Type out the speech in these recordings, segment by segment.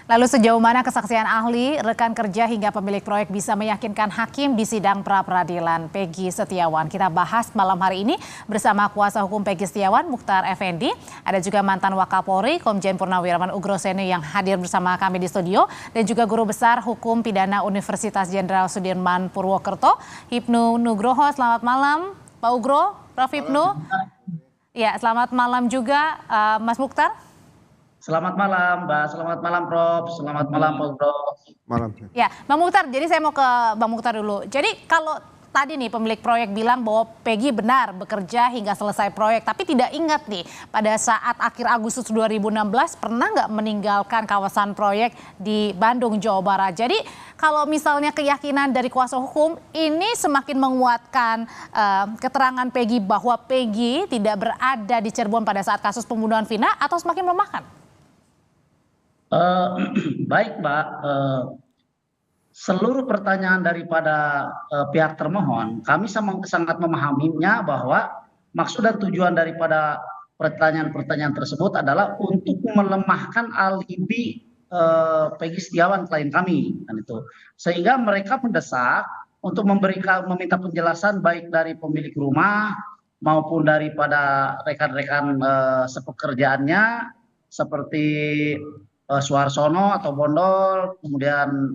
Lalu sejauh mana kesaksian ahli, rekan kerja hingga pemilik proyek bisa meyakinkan hakim di sidang pra-peradilan Peggy Setiawan? Kita bahas malam hari ini bersama kuasa hukum Peggy Setiawan, Mukhtar Effendi. Ada juga mantan Wakapolri, Komjen Purnawirawan Ugroseni yang hadir bersama kami di studio. Dan juga Guru Besar Hukum Pidana Universitas Jenderal Sudirman Purwokerto, Hipnu Nugroho. Selamat malam Pak Ugro, Prof. Hipnu. Ya, selamat malam juga Mas Mukhtar. Selamat malam, Mbak. Selamat malam, Prof. Selamat malam, Pak Bro. Malam. Ya, Bang Mukhtar, jadi saya mau ke Bang Mukhtar dulu. Jadi kalau tadi nih pemilik proyek bilang bahwa Peggy benar bekerja hingga selesai proyek, tapi tidak ingat nih pada saat akhir Agustus 2016 pernah nggak meninggalkan kawasan proyek di Bandung, Jawa Barat. Jadi kalau misalnya keyakinan dari kuasa hukum ini semakin menguatkan keterangan Peggy bahwa Peggy tidak berada di Cirebon pada saat kasus pembunuhan Vina atau semakin melemahkan? Baik, Mbak. Seluruh pertanyaan daripada pihak termohon, kami sangat memahaminya bahwa maksud dan tujuan daripada pertanyaan-pertanyaan tersebut adalah untuk melemahkan alibi Peggy Setiawan klien kami, kan itu. Sehingga mereka mendesak untuk meminta penjelasan baik dari pemilik rumah maupun daripada rekan-rekan sepekerjaannya seperti Suharsono atau Bondol, kemudian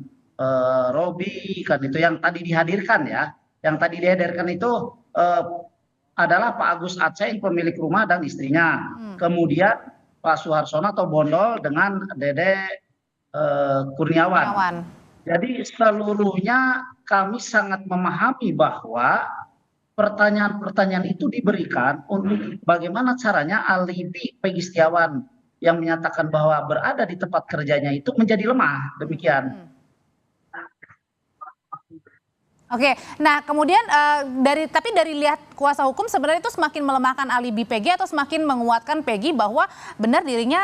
Robi, kan itu yang tadi dihadirkan ya. Yang tadi dihadirkan itu adalah Pak Agus Aceh, pemilik rumah dan istrinya. Kemudian Pak Suharsono atau Bondol dengan Dede Kurniawan. Jadi seluruhnya kami sangat memahami bahwa pertanyaan-pertanyaan itu diberikan untuk bagaimana caranya alibi Peggy Setiawan yang menyatakan bahwa berada di tempat kerjanya itu menjadi lemah, demikian. Oke, nah kemudian tapi dari lihat kuasa hukum sebenarnya itu semakin melemahkan alibi Peggy atau semakin menguatkan Peggy bahwa benar dirinya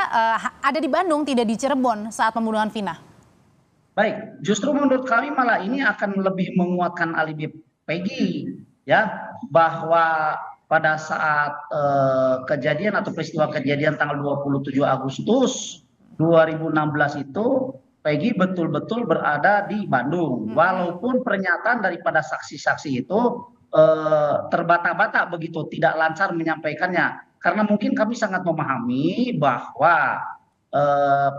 ada di Bandung, tidak di Cirebon saat pembunuhan Vina? Baik, justru menurut kami malah ini akan lebih menguatkan alibi Peggy, ya, bahwa pada saat kejadian atau peristiwa kejadian tanggal 27 Agustus 2016 itu Peggy betul-betul berada di Bandung. Walaupun pernyataan daripada saksi-saksi itu terbata-bata begitu, tidak lancar menyampaikannya. Karena mungkin kami sangat memahami bahwa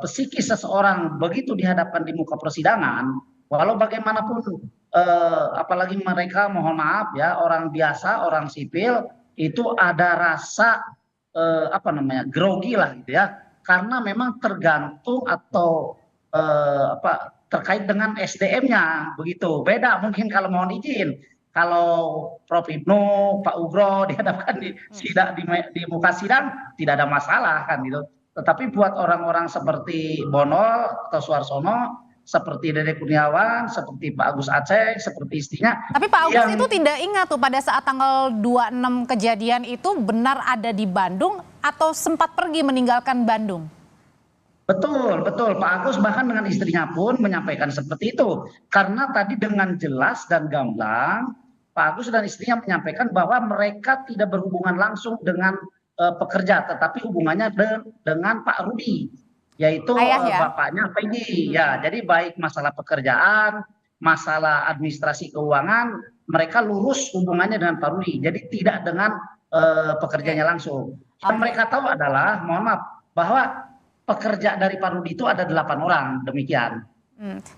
psikis seseorang begitu dihadapkan di muka persidangan, walau bagaimanapun apalagi mereka, mohon maaf ya, orang biasa, orang sipil, itu ada rasa grogi lah gitu ya, karena memang tergantung atau terkait dengan SDM-nya begitu. Beda mungkin kalau mohon izin, kalau Prof. Hipnu, Pak Ugro dihadapkan di muka sidang tidak ada masalah kan gitu. Tetapi buat orang-orang seperti Bonol atau Suharsono, seperti Dede Kurniawan, seperti Pak Agus Aceh, seperti istrinya. Tapi Pak Agus itu tidak ingat tuh pada saat tanggal 26 kejadian itu benar ada di Bandung atau sempat pergi meninggalkan Bandung? Betul, betul. Pak Agus bahkan dengan istrinya pun menyampaikan seperti itu. Karena tadi dengan jelas dan gamblang, Pak Agus dan istrinya menyampaikan bahwa mereka tidak berhubungan langsung dengan pekerja, tetapi hubungannya dengan Pak Rudi, yaitu bapaknya Peggy. Ya, jadi baik masalah pekerjaan, masalah administrasi keuangan, mereka lurus hubungannya dengan Pak Rudi. Jadi tidak dengan pekerjanya langsung. Yang mereka tahu adalah, mohon maaf, bahwa pekerja dari Pak Rudi itu ada 8 orang, demikian.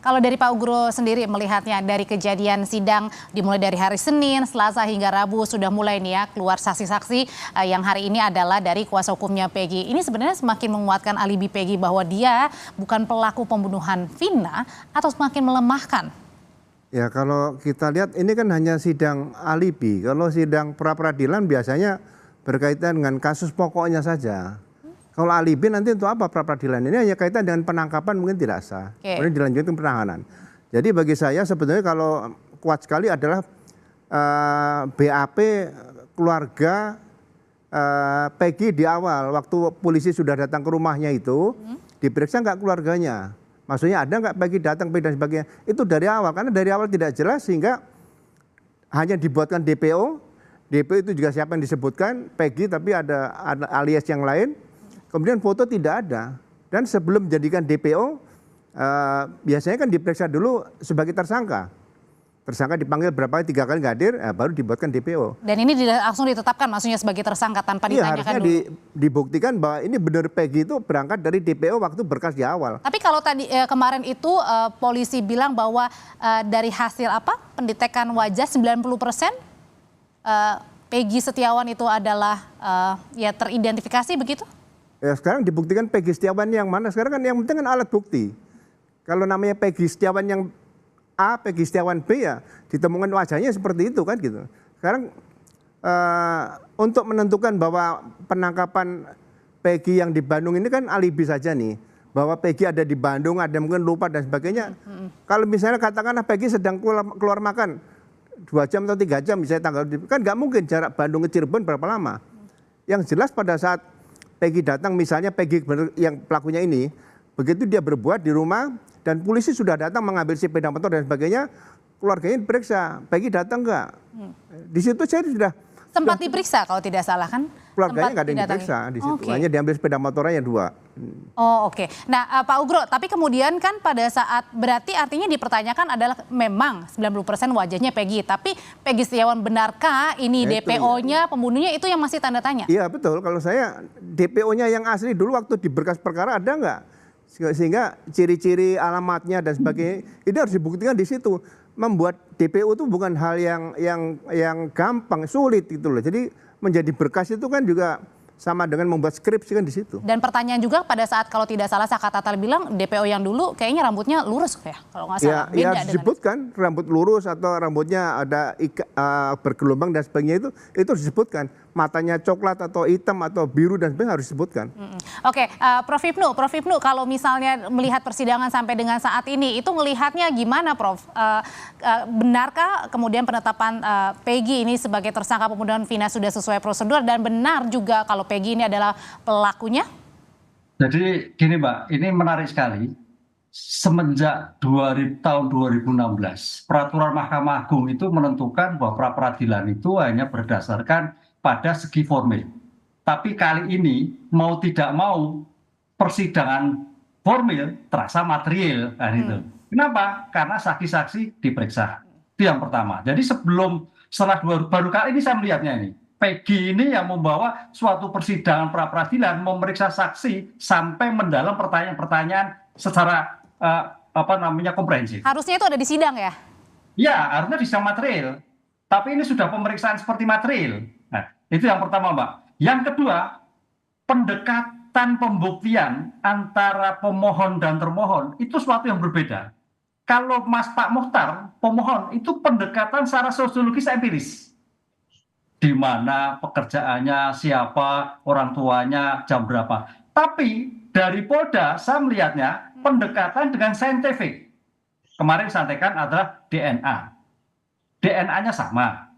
Kalau dari Pak Ugro sendiri melihatnya dari kejadian sidang dimulai dari hari Senin, Selasa hingga Rabu sudah mulai nih ya keluar saksi-saksi yang hari ini adalah dari kuasa hukumnya Peggy. Ini sebenarnya semakin menguatkan alibi Peggy bahwa dia bukan pelaku pembunuhan Vina atau semakin melemahkan? Ya kalau kita lihat ini kan hanya sidang alibi. Kalau sidang pra-peradilan biasanya berkaitan dengan kasus pokoknya saja. Kalau alibi nanti untuk apa pra-peradilan? Ini hanya kaitan dengan penangkapan mungkin tidak sah. Kemudian dilanjutkan penahanan. Jadi bagi saya sebetulnya kalau kuat sekali adalah BAP keluarga Peggy di awal. Waktu polisi sudah datang ke rumahnya itu, diperiksa nggak keluarganya. Maksudnya ada nggak Peggy datang dan sebagainya. Itu dari awal, karena dari awal tidak jelas sehingga hanya dibuatkan DPO. DPO itu juga siapa yang disebutkan, Peggy tapi ada alias yang lain. Kemudian foto tidak ada. Dan sebelum menjadikan DPO, biasanya kan diperiksa dulu sebagai tersangka. Tersangka dipanggil berapa kali, 3 kali nggak hadir, baru dibuatkan DPO. Dan ini langsung ditetapkan maksudnya sebagai tersangka tanpa Iya, ditanyakan harusnya dulu. dibuktikan bahwa ini benar Peggy itu berangkat dari DPO waktu berkas di awal. Tapi kalau tadi kemarin itu polisi bilang bahwa dari hasil pendetekan wajah 90% Peggy Setiawan itu adalah ya teridentifikasi begitu? Ya sekarang dibuktikan Peggy Setiawan yang mana? Sekarang kan yang penting kan alat bukti. Kalau namanya Peggy Setiawan yang A, Peggy Setiawan B ya ditemukan wajahnya seperti itu kan gitu. Sekarang untuk menentukan bahwa penangkapan Peggy yang di Bandung ini kan alibi saja nih. Bahwa Peggy ada di Bandung, ada mungkin lupa dan sebagainya. Kalau misalnya katakanlah Peggy sedang keluar makan 2 jam atau 3 jam misalnya kan nggak mungkin jarak Bandung ke Cirebon berapa lama. Yang jelas pada saat Peggy datang misalnya Peggy yang pelakunya ini, begitu dia berbuat di rumah dan polisi sudah datang mengambil sepeda motor dan sebagainya, keluarganya diperiksa, Peggy datang enggak? Di situ saya sudah Sempat diperiksa kalau tidak salah kan? keluarganya Sempat nggak ada yang didatangi. diperiksa di situ, Oke. hanya diambil sepeda motornya 2. Oh oke. Nah Pak Ugro, tapi kemudian kan pada saat berarti artinya dipertanyakan adalah memang 90% wajahnya Peggy, tapi Peggy Setiawan benarkah ini Ya, itu DPO-nya pembunuhnya itu yang masih tanda tanya? Iya betul, kalau saya DPO-nya yang asli dulu waktu di berkas perkara ada nggak? Sehingga ciri-ciri alamatnya dan sebagainya ini harus dibuktikan di situ. Membuat DPO itu bukan hal yang gampang, sulit gitu loh. Jadi menjadi berkas itu kan juga sama dengan membuat skripsi kan di situ. Dan pertanyaan juga pada saat kalau tidak salah Saka Tatal bilang DPO yang dulu kayaknya rambutnya lurus ya kalau nggak salah. Ya harus disebutkan rambut lurus atau rambutnya ada bergelombang dan sebagainya itu harus disebutkan. Matanya coklat atau hitam atau biru dan sebagainya harus disebutkan. Oke, Prof Hipnu, kalau misalnya melihat persidangan sampai dengan saat ini, itu melihatnya gimana, Prof? Benarkah kemudian penetapan Peggy ini sebagai tersangka pembunuhan Vina sudah sesuai prosedur dan benar juga kalau Peggy ini adalah pelakunya? Jadi gini Mbak, ini menarik sekali. Semenjak tahun 2016, peraturan Mahkamah Agung itu menentukan bahwa pra-peradilan itu hanya berdasarkan pada segi formil. Tapi kali ini mau tidak mau persidangan formil terasa material. Nah, itu. Kenapa? Karena saksi-saksi diperiksa. Itu yang pertama. Jadi setelah baru kali ini saya melihatnya ini. Peggy ini yang membawa suatu persidangan pra-peradilan memeriksa saksi sampai mendalam pertanyaan-pertanyaan secara komprehensif. Harusnya itu ada di sidang ya? Ya, harusnya di sidang material. Tapi ini sudah pemeriksaan seperti material. Nah, itu yang pertama, Mbak. Yang kedua, pendekatan pembuktian antara pemohon dan termohon itu suatu yang berbeda. Kalau Pak Muchtar, pemohon, itu pendekatan secara sosiologis empiris. Di mana pekerjaannya, siapa, orang tuanya, jam berapa. Tapi dari Polda, saya melihatnya pendekatan dengan saintifik. Kemarin disampaikan adalah DNA. DNA-nya sama.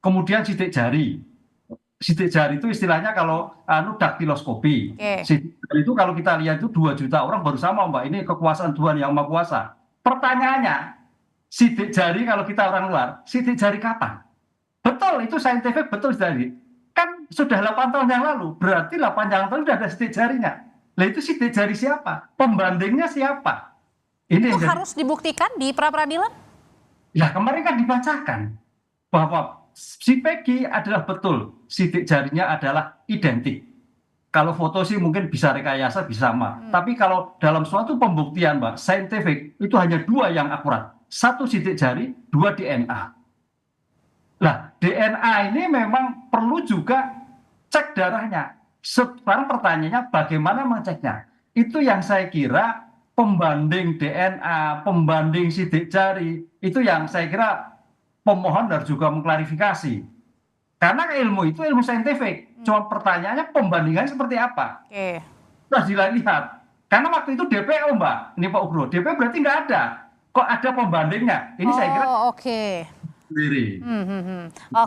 Kemudian sidik jari. Sidik jari itu istilahnya kalau daktiloskopi. Sidik jari itu kalau kita lihat itu 2 juta orang baru sama, Mbak. Ini kekuasaan Tuhan yang Maha Kuasa. Pertanyaannya, sidik jari kalau kita orang luar, sidik jari kapan? Betul, itu saintifik, betul tadi. Kan sudah 8 tahun yang lalu, berarti 8 tahun sudah ada sidik jarinya. Lah itu sidik jari siapa? Pembandingnya siapa? Ini itu harus dibuktikan di pra-peradilan? Ya kemarin kan dibacakan bahwa si Peggy adalah betul sidik jarinya adalah identik. Kalau foto sih mungkin bisa rekayasa, bisa sama. Tapi kalau dalam suatu pembuktian, Mbak, saintifik itu hanya 2 yang akurat. 1 sidik jari, 2 DNA. Nah, DNA ini memang perlu juga cek darahnya. Sekarang pertanyaannya bagaimana mengeceknya? Itu yang saya kira pembanding DNA, pembanding sidik jari, itu yang saya kira pemohon harus juga mengklarifikasi. Karena ilmu itu ilmu saintifik. Cuma pertanyaannya pembandingannya seperti apa? Terus dilihat. Karena waktu itu DPO, Mbak, ini Pak Ugro, DPO berarti nggak ada. Kok ada pembandingnya? Ini saya kira sendiri.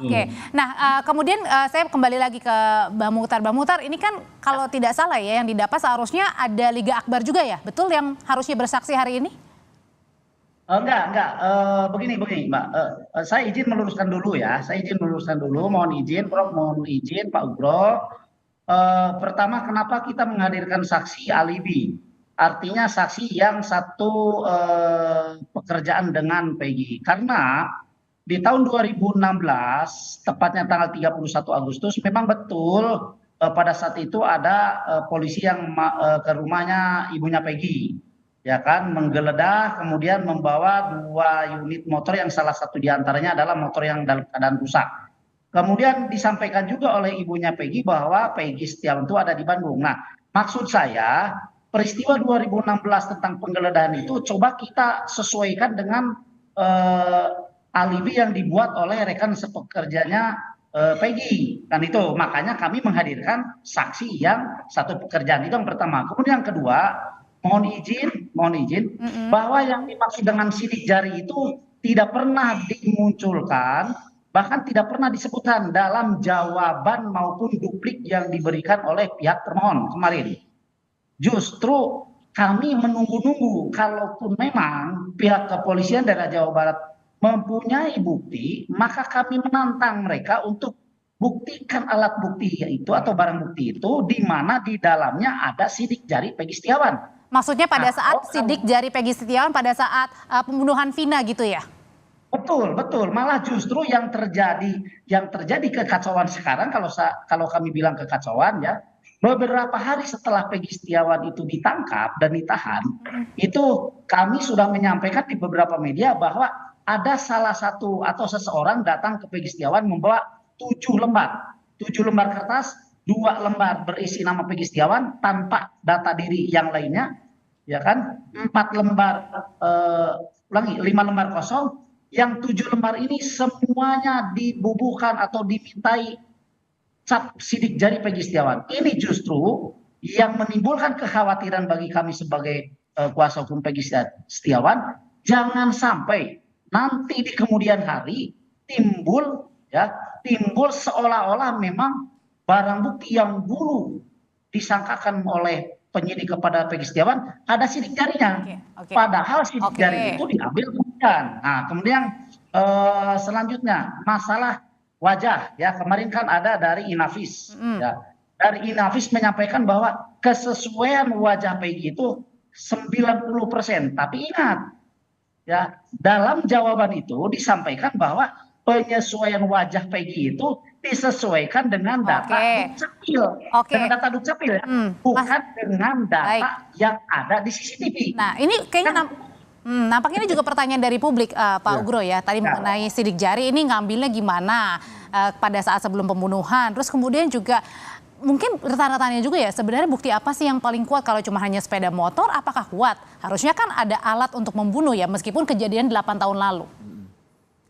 Oke. Nah, kemudian saya kembali lagi ke Bang Muchtar. Bang Muchtar, ini kan kalau tidak salah ya yang didapat seharusnya ada Liga Akbar juga ya? Betul yang harusnya bersaksi hari ini? Enggak. Begini, Mbak. Saya izin meluruskan dulu ya. Mohon izin, Prof. Mohon izin, Pak Ugro. Pertama, kenapa kita menghadirkan saksi alibi? artinya saksi yang satu pekerjaan dengan Peggy. Karena di tahun 2016, tepatnya tanggal 31 Agustus, memang betul pada saat itu ada polisi yang ke rumahnya ibunya Peggy, ya kan, menggeledah, kemudian membawa 2 unit motor yang salah satu diantaranya adalah motor yang dalam keadaan rusak. Kemudian disampaikan juga oleh ibunya Peggy bahwa Peggy Setiawan itu ada di Bandung. Nah, maksud saya peristiwa 2016 tentang penggeledahan itu coba kita sesuaikan dengan alibi yang dibuat oleh rekan sepekerjanya Peggy. Dan itu makanya kami menghadirkan saksi yang satu pekerjaan, itu yang pertama. Kemudian yang kedua, mohon izin bahwa yang dimaksud dengan sidik jari itu tidak pernah dimunculkan, bahkan tidak pernah disebutkan dalam jawaban maupun duplik yang diberikan oleh pihak termohon kemarin. Justru kami menunggu-nunggu, kalaupun memang pihak kepolisian daerah Jawa Barat mempunyai bukti, maka kami menantang mereka untuk buktikan alat bukti itu atau barang bukti itu di mana di dalamnya ada sidik jari Peggy Setiawan. Maksudnya pada saat sidik jari Peggy Setiawan pada saat pembunuhan Vina gitu ya? Betul, betul. Malah justru yang terjadi kekacauan sekarang, kalau kami bilang kekacauan ya, beberapa hari setelah Peggy Setiawan itu ditangkap dan ditahan, itu kami sudah menyampaikan di beberapa media bahwa ada salah satu atau seseorang datang ke Peggy Setiawan membawa 7 lembar kertas, 2 lembar berisi nama Peggy Setiawan tanpa data diri yang lainnya, ya kan, 4 lembar 5 lembar kosong. Yang 7 lembar ini semuanya dibubuhkan atau dimintai cap sidik jari Peggy Setiawan. Ini justru yang menimbulkan kekhawatiran bagi kami sebagai kuasa hukum Peggy Setiawan, jangan sampai nanti di kemudian hari timbul seolah-olah memang barang bukti yang dulu disangkakan oleh penyidik kepada Peggy Setiawan ada sidik jarinya. Padahal sidik jari itu diambil kemudian. Nah, kemudian selanjutnya masalah wajah ya, kemarin kan ada dari Inavis ya. Dari Inavis menyampaikan bahwa kesesuaian wajah Peggy itu 90%. Tapi ingat ya, dalam jawaban itu disampaikan bahwa penyesuaian wajah Peggy itu disesuaikan dengan data Dukcapil, dengan data Dukcapil ya, bukan dengan data yang ada di CCTV. Nah, ini kayaknya nampaknya ini juga pertanyaan dari publik, Pak Ugro ya, tadi mengenai sidik jari ini ngambilnya gimana pada saat sebelum pembunuhan, terus kemudian juga mungkin tanda-tandanya juga ya, sebenarnya bukti apa sih yang paling kuat? Kalau cuma hanya sepeda motor, apakah kuat? Harusnya kan ada alat untuk membunuh ya, meskipun kejadian 8 tahun lalu.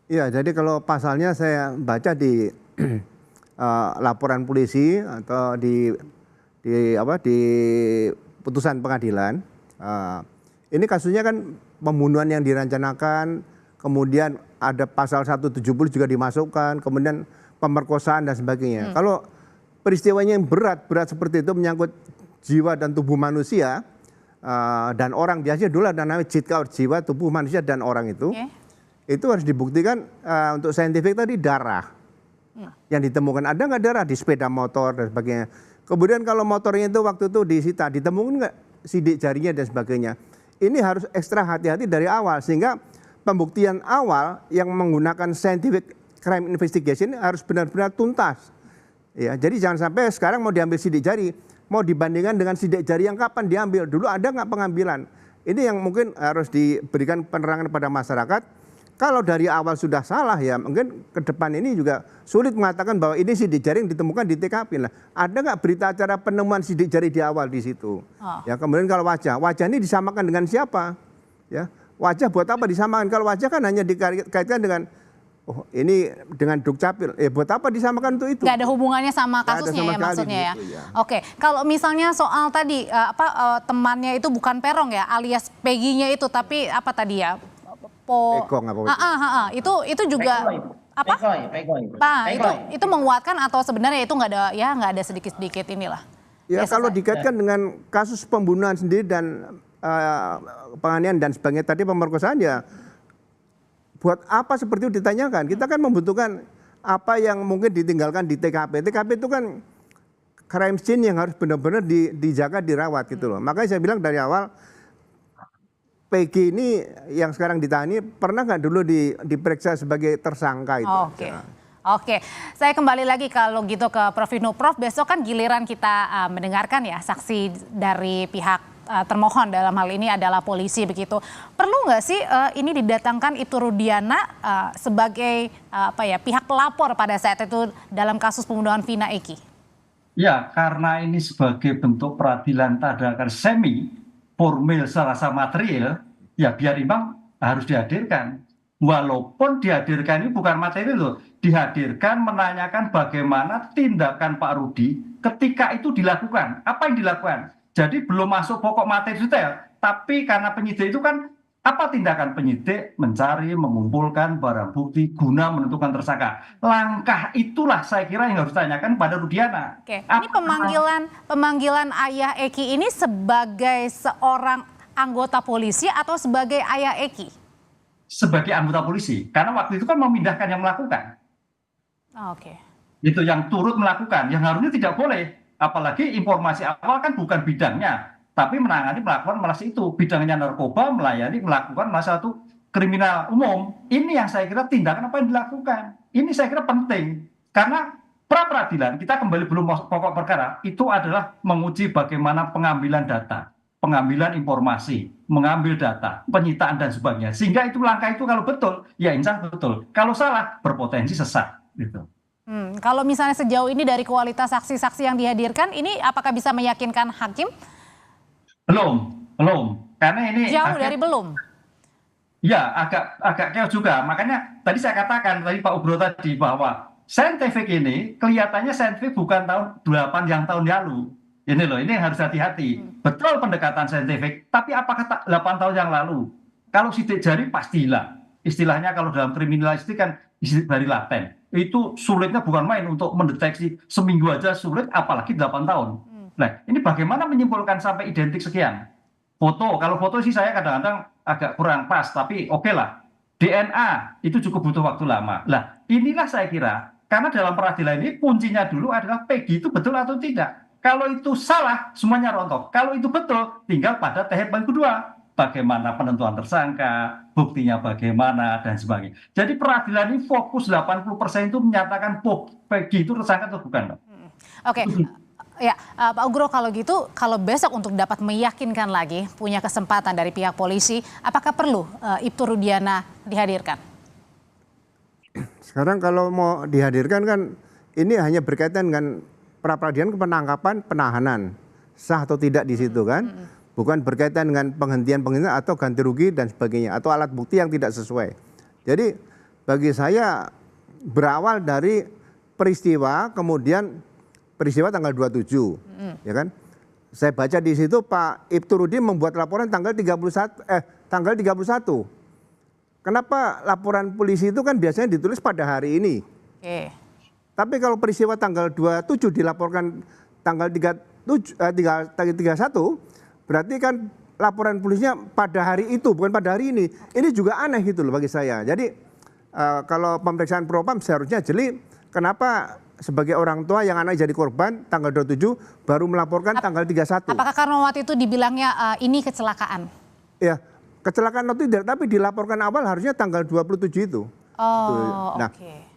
Iya, jadi kalau pasalnya saya baca di laporan polisi atau di putusan pengadilan, ini kasusnya kan pembunuhan yang direncanakan, kemudian ada pasal 170 juga dimasukkan, kemudian pemerkosaan dan sebagainya. Kalau peristiwanya yang berat seperti itu menyangkut jiwa dan tubuh manusia dan orang, biasanya dulu ada namanya jiwa, tubuh manusia dan orang itu harus dibuktikan untuk saintifik tadi darah yang ditemukan. Ada nggak darah di sepeda motor dan sebagainya. Kemudian kalau motornya itu waktu itu disita, ditemukan nggak sidik jarinya dan sebagainya. Ini harus ekstra hati-hati dari awal, sehingga pembuktian awal yang menggunakan scientific crime investigation harus benar-benar tuntas. Ya, jadi jangan sampai sekarang mau diambil sidik jari, mau dibandingkan dengan sidik jari yang kapan diambil. Dulu ada nggak pengambilan? Ini yang mungkin harus diberikan penerangan kepada masyarakat. Kalau dari awal sudah salah ya mungkin ke depan ini juga sulit mengatakan bahwa ini sidik jari yang ditemukan di TKP. Nah, ada nggak berita acara penemuan sidik jari di awal di situ? Ya, kemudian kalau wajah ini disamakan dengan siapa? Ya, wajah buat apa disamakan? Kalau wajah kan hanya dikaitkan dengan ini dengan Dukcapil. Buat apa disamakan itu? Nggak ada hubungannya sama kasusnya ya maksudnya ya. Oke, kalau misalnya soal tadi temannya itu bukan Peron ya, alias Peggy-nya itu, tapi apa tadi ya? Itu juga apa? Itu menguatkan atau sebenarnya itu nggak ada sedikit-sedikit inilah. Ya kalau dikaitkan dengan kasus pembunuhan sendiri dan penganiayaan dan sebagainya tadi, pemerkosaan ya, buat apa seperti itu ditanyakan? Kita kan membutuhkan apa yang mungkin ditinggalkan di TKP. TKP itu kan crime scene yang harus benar-benar dijaga, dirawat gitu loh. Makanya saya bilang dari awal, Peggy ini yang sekarang ditahan ini pernah nggak dulu diperiksa sebagai tersangka itu? Oke, saya kembali lagi kalau gitu ke Prof Hipnu. Prof, besok kan giliran kita mendengarkan ya saksi dari pihak termohon, dalam hal ini adalah polisi begitu. Perlu nggak sih ini didatangkan Ibtu Rudiana sebagai pihak pelapor pada saat itu dalam kasus pembunuhan Vina Eki? Ya, karena ini sebagai bentuk peradilan tadakan semi formil secara material, ya biar imbang harus dihadirkan. Walaupun dihadirkan ini bukan materi loh, dihadirkan menanyakan bagaimana tindakan Pak Rudi ketika itu dilakukan. Apa yang dilakukan? Jadi belum masuk pokok materi detail, tapi karena penyidik itu kan apa tindakan penyidik? Mencari, mengumpulkan barang bukti guna menentukan tersangka. Langkah itulah saya kira yang harus ditanyakan pada Rudiana. Oke, ini pemanggilan ayah Eki ini sebagai seorang anggota polisi atau sebagai ayah Eki? Sebagai anggota polisi, karena waktu itu kan memindahkan yang melakukan. Oke. Itu yang turut melakukan, yang harusnya tidak boleh. Apalagi informasi awal kan bukan bidangnya, tapi melakukan malah itu. Bidangnya narkoba, melakukan malah satu kriminal umum. Ini yang saya kira tindakan apa yang dilakukan. Ini saya kira penting. Karena pra peradilan, kita kembali belum masuk pokok perkara, itu adalah menguji bagaimana pengambilan data, pengambilan informasi, mengambil data, penyitaan dan sebagainya. Sehingga itu langkah itu kalau betul, ya insya Allah betul. Kalau salah, berpotensi sesat. Gitu. Kalau misalnya sejauh ini dari kualitas saksi-saksi yang dihadirkan, ini apakah bisa meyakinkan hakim? Belum. Karena ini jauh dari belum. Ya, agak chaos juga. Makanya tadi saya katakan tadi Pak Ugro tadi bahwa saintifik ini kelihatannya saintifik bukan tahun lalu. Ini loh, ini harus hati-hati. Betul pendekatan saintifik, tapi apakah 8 tahun yang lalu? Kalau sidik jari pasti hilang. Istilahnya kalau dalam kriminalistik kan sidik jari laten. Itu sulitnya bukan main untuk mendeteksi, seminggu aja sulit, apalagi 8 tahun. Nah, ini bagaimana menyimpulkan sampai identik sekian? Foto, kalau foto sih saya kadang-kadang agak kurang pas, tapi oke lah. DNA itu cukup butuh waktu lama. Nah, inilah saya kira, karena dalam peradilan ini kuncinya dulu adalah Peggy itu betul atau tidak. Kalau itu salah, semuanya rontok. Kalau itu betul, tinggal pada tahapan kedua. Bagaimana penentuan tersangka, buktinya bagaimana, dan sebagainya. Jadi peradilan ini fokus 80% itu menyatakan Peggy itu tersangka atau bukan. Oke. Ya, Pak Ugro, kalau gitu, kalau besok untuk dapat meyakinkan lagi, punya kesempatan dari pihak polisi, apakah perlu Ibtu Rudiana dihadirkan? Sekarang kalau mau dihadirkan kan, ini hanya berkaitan dengan pra-peradilan penangkapan, penahanan, sah atau tidak di situ kan, bukan berkaitan dengan penghentian atau ganti rugi dan sebagainya, atau alat bukti yang tidak sesuai. Jadi bagi saya berawal dari peristiwa, kemudian peristiwa tanggal 27, ya kan? Saya baca di situ Pak Ibtu Rudi membuat laporan tanggal 31. Kenapa laporan polisi itu kan biasanya ditulis pada hari ini? Tapi kalau peristiwa tanggal 27 dilaporkan tanggal 31, berarti kan laporan polisinya pada hari itu, bukan pada hari ini. Ini juga aneh gitu loh bagi saya. Jadi kalau pemeriksaan propam seharusnya jeli, kenapa sebagai orang tua yang anak jadi korban tanggal 27 baru melaporkan tanggal 31. Apakah karena waktu itu dibilangnya ini kecelakaan? Ya, kecelakaan atau tidak, tapi dilaporkan awal harusnya tanggal 27 itu. Nah,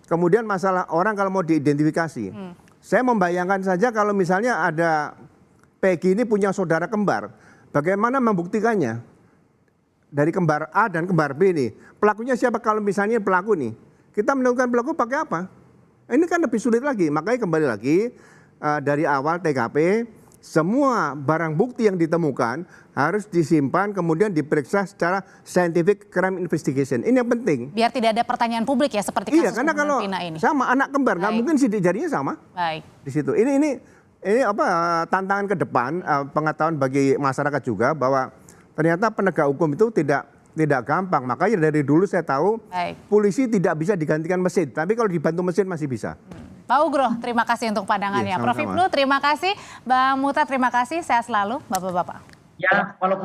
kemudian masalah orang kalau mau diidentifikasi. Saya membayangkan saja kalau misalnya ada Peggy ini punya saudara kembar, bagaimana membuktikannya? Dari kembar A dan kembar B ini. Pelakunya siapa kalau misalnya pelaku nih? Kita menemukan pelaku pakai apa? Ini kan lebih sulit lagi, makanya kembali lagi dari awal TKP, semua barang bukti yang ditemukan harus disimpan kemudian diperiksa secara scientific crime investigation. Ini yang penting. Biar tidak ada pertanyaan publik ya seperti kasus karena kalau Vina ini. Sama anak kembar, nggak mungkin sidik jarinya sama. Baik. Di situ. Ini apa tantangan ke depan, pengetahuan bagi masyarakat juga bahwa ternyata penegak hukum itu tidak gampang. Makanya dari dulu saya tahu polisi tidak bisa digantikan mesin, tapi kalau dibantu mesin masih bisa. Pak Ugro, terima kasih untuk pandangannya. Prof Hipnu, terima kasih. Bang Muhtar, terima kasih. Sehat selalu, Bapak-bapak. Ya, walaupun